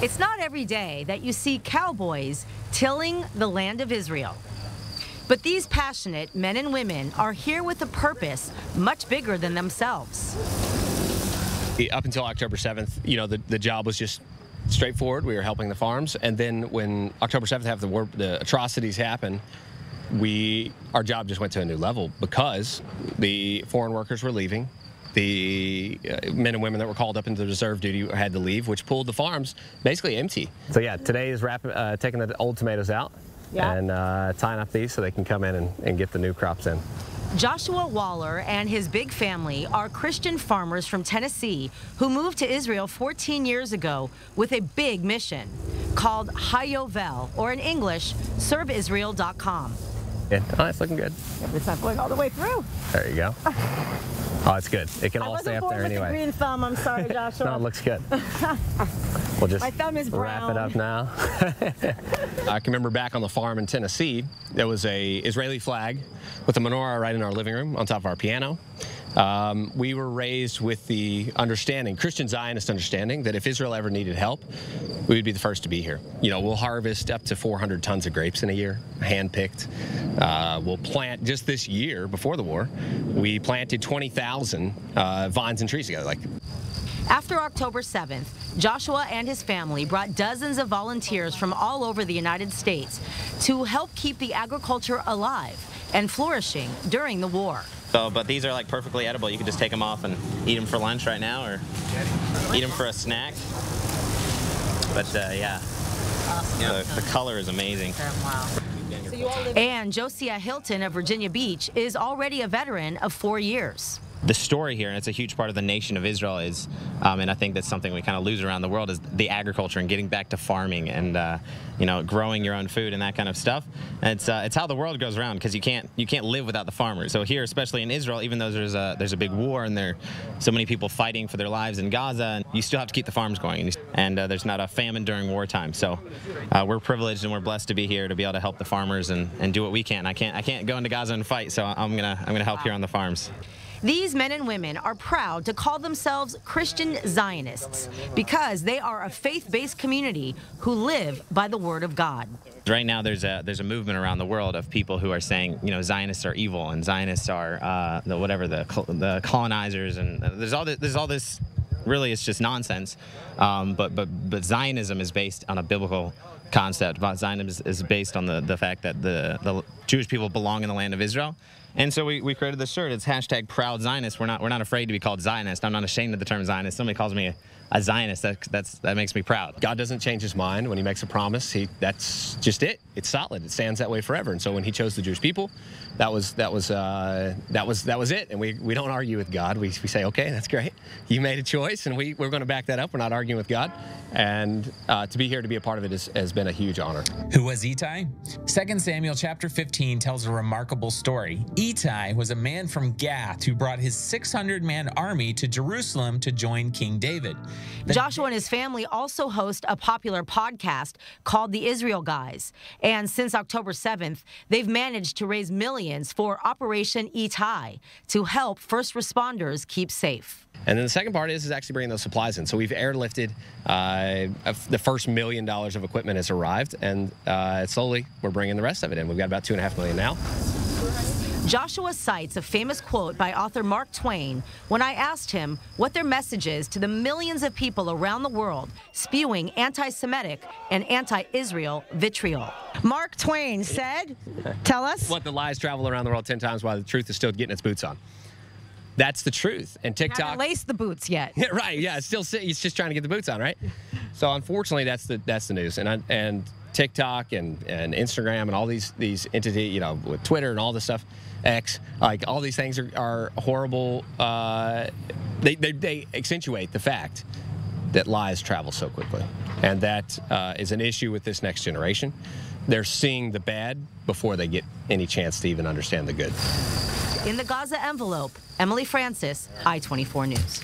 It's not every day that you see cowboys tilling the land of Israel. But these passionate men and women are here with a purpose much bigger than themselves. Up until October 7th, the job was just straightforward. We were helping the farms. And then when October 7th happened, the atrocities happened, our job just went to a new level because the foreign workers were leaving. The men and women that were called up into reserve duty had to leave, which pulled the farms basically empty. So yeah, today is taking the old tomatoes out and tying up these so they can come in and get the new crops in. Joshua Waller and his big family are Christian farmers from Tennessee who moved to Israel 14 years ago with a big mission called Hayovel, or in English, serveisrael.com. Yeah, it's looking good. It's not going all the way through. There you go. Oh, it's good. It can all stay up there anyway. I wasn't born with a green thumb. I'm sorry, Joshua. No, it looks good. We'll just My thumb is brown. Wrap it up now. I can remember back on the farm in Tennessee, there was a Israeli flag with a menorah right in our living room on top of our piano. We were raised with the understanding, Christian Zionist understanding, that if Israel ever needed help, we would be the first to be here. We'll harvest up to 400 tons of grapes in a year, hand-picked. We'll plant, just this year, before the war, we planted 20,000 vines and trees together. After October 7th, Joshua and his family brought dozens of volunteers from all over the United States to help keep the agriculture alive and flourishing during the war. But these are perfectly edible. You can just take them off and eat them for lunch right now, or eat them for a snack. But yeah, the color is amazing. And Josiah Hilton of Virginia Beach is already a veteran of 4 years. The story here, and it's a huge part of the nation of Israel, is, and I think that's something we kind of lose around the world, is the agriculture and getting back to farming and growing your own food and that kind of stuff. And it's how the world goes around, because you can't live without the farmers. So here, especially in Israel, even though there's a big war and there are so many people fighting for their lives in Gaza, and you still have to keep the farms going. And there's not a famine during wartime. So we're privileged and we're blessed to be here to be able to help the farmers and do what we can. I can't go into Gaza and fight, so I'm gonna help here on the farms. These men and women are proud to call themselves Christian Zionists because they are a faith-based community who live by the Word of God. Right now, there's a movement around the world of people who are saying, Zionists are evil and Zionists are the colonizers, and there's all this. Really, it's just nonsense. But Zionism is based on a biblical concept. Zionism is based on the fact that the Jewish people belong in the land of Israel. And so we created this shirt. It's #Proud Zionist. We're not afraid to be called Zionist. I'm not ashamed of the term Zionist. Somebody calls me a Zionist, that makes me proud. God doesn't change his mind when he makes a promise. That's just it. It's solid. It stands that way forever. And so when he chose the Jewish people, that was it. And we don't argue with God. We say, okay, that's great. You made a choice, and we're going to back that up. We're not arguing with God. And to be here to be a part of it has been a huge honor. Who was Ittai? 2 Samuel chapter 15 tells a remarkable story. Ittai was a man from Gath who brought his 600-man army to Jerusalem to join King David. Joshua and his family also host a popular podcast called The Israel Guys. And since October 7th, they've managed to raise millions for Operation Ittai to help first responders keep safe. And then the second part is actually bringing those supplies in. So we've airlifted, the first $1 million of equipment has arrived, and slowly we're bringing the rest of it in. We've got about $2.5 million now. Joshua cites a famous quote by author Mark Twain when I asked him what their message is to the millions of people around the world spewing anti-Semitic and anti-Israel vitriol. Mark Twain said, tell us. Let the lies travel around the world 10 times while the truth is still getting its boots on. That's the truth. And TikTok... Haven't laced the boots yet. Right, yeah, it's just trying to get the boots on, right? So unfortunately, that's the news. And TikTok and Instagram and all these entities, with Twitter and all this stuff, X, all these things are horrible. They accentuate the fact that lies travel so quickly. And that is an issue with this next generation. They're seeing the bad before they get any chance to even understand the good. In the Gaza envelope, Emily Francis, I-24 News.